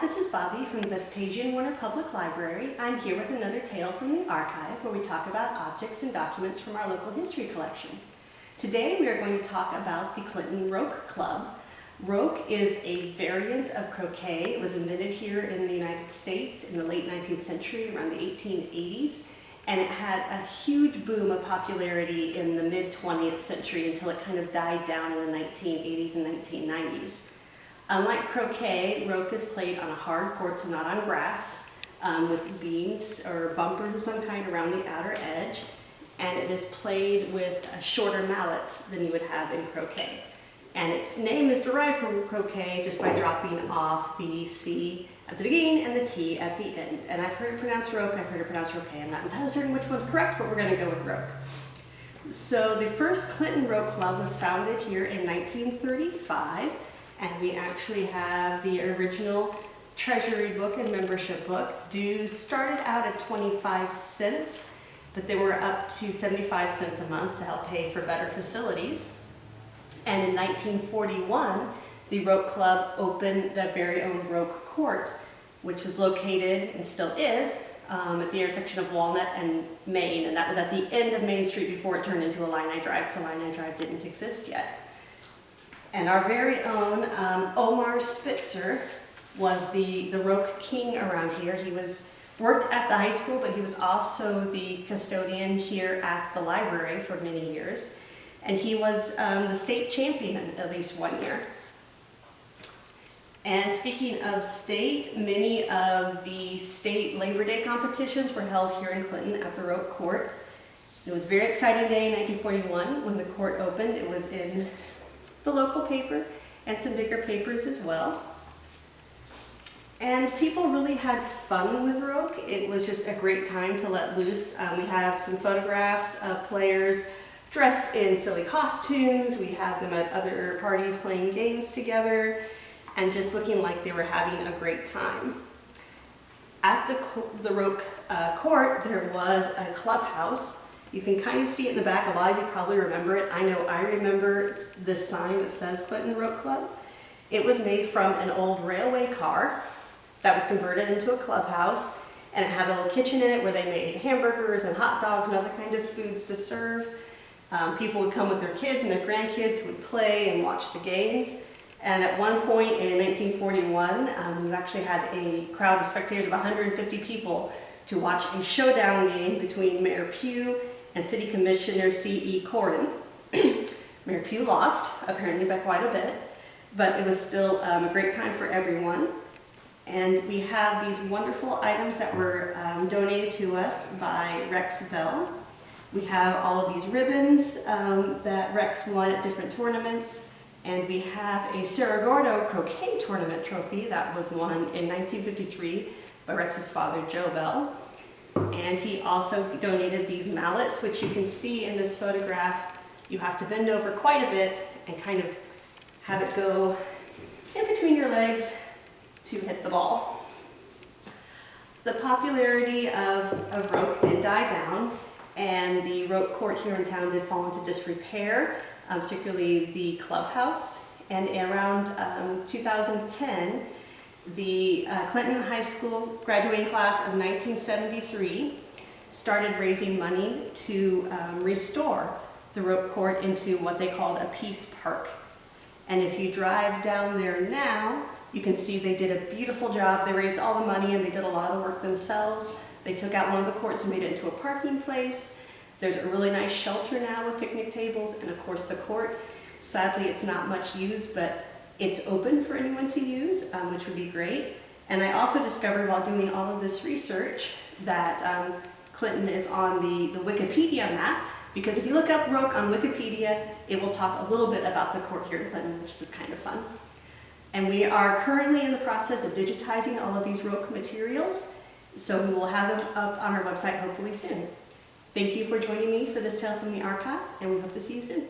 this is Bobby from the Vespasian Warner Public Library. I'm here with another tale from the archive where we talk about objects and documents from our local history collection. Today we are going to talk about the Clinton Roque Club. Roque is a variant of croquet. It was invented here in the United States in the late 19th century, around the 1880s, and it had a huge boom of popularity in the mid-20th century until it kind of died down in the 1980s and 1990s. Unlike croquet, roque is played on a hard court, so not on grass, with beams or bumpers of some kind around the outer edge, and it is played with shorter mallets than you would have in croquet. And its name is derived from croquet just by dropping off the C at the beginning and the T at the end. And I've heard it pronounced roque, I've heard it pronounced roquet. I'm not entirely certain which one's correct, but we're going to go with roque. So the first Clinton Roque Club was founded here in 1935. And we actually have the original treasury book and membership book. Dues started out at 25 cents, but they were up to 75 cents a month to help pay for better facilities. And in 1941, the Roque Club opened their very own Roque Court, which was located, and still is, at the intersection of Walnut and Main. And that was at the end of Main Street before it turned into Illini Drive, because Illini Drive didn't exist yet. And our very own Omar Spitzer was the Roque king around here. He worked at the high school, but he was also the custodian here at the library for many years. And he was the state champion at least one year. And speaking of state, many of the state Labor Day competitions were held here in Clinton at the Roque Court. It was a very exciting day in 1941 when the court opened. It was in the local paper and some bigger papers as well. And people really had fun with roque. It was just a great time to let loose. We have some photographs of players dressed in silly costumes. We have them at other parties playing games together and just looking like they were having a great time. At the Roque Court, there was a clubhouse. You can kind of see it in the back. A lot of you probably remember it. I know I remember this sign that says Clinton Roque Club. It was made from an old railway car that was converted into a clubhouse, and it had a little kitchen in it where they made hamburgers and hot dogs and other kind of foods to serve. People would come with their kids and their grandkids who would play and watch the games. And at one point in 1941, we actually had a crowd of spectators of 150 people to watch a showdown game between Mayor Pugh and City Commissioner C.E. Corden. Mayor Pugh lost, apparently by quite a bit, but it was still a great time for everyone. And we have these wonderful items that were donated to us by Rex Bell. We have all of these ribbons that Rex won at different tournaments, and we have a Cerro Gordo croquet tournament trophy that was won in 1953 by Rex's father, Joe Bell. And he also donated these mallets, which you can see in this photograph. You have to bend over quite a bit and kind of have it go in between your legs to hit the ball. The popularity of roque did die down, and the Roque Court here in town did fall into disrepair, particularly the clubhouse. And around 2010, the Clinton High School graduating class of 1973 started raising money to restore the Roque Court into what they called a peace park. And if you drive down there now, you can see they did a beautiful job. They raised all the money and they did a lot of work themselves. They took out one of the courts and made it into a parking place. There's a really nice shelter now with picnic tables, and of course the court. Sadly, it's not much used, but it's open for anyone to use, which would be great. And I also discovered while doing all of this research that Clinton is on the Wikipedia map, because if you look up roque on Wikipedia, it will talk a little bit about the court here in Clinton, which is kind of fun. And we are currently in the process of digitizing all of these roque materials, so we will have them up on our website hopefully soon. Thank you for joining me for this tale from the archive, and we hope to see you soon.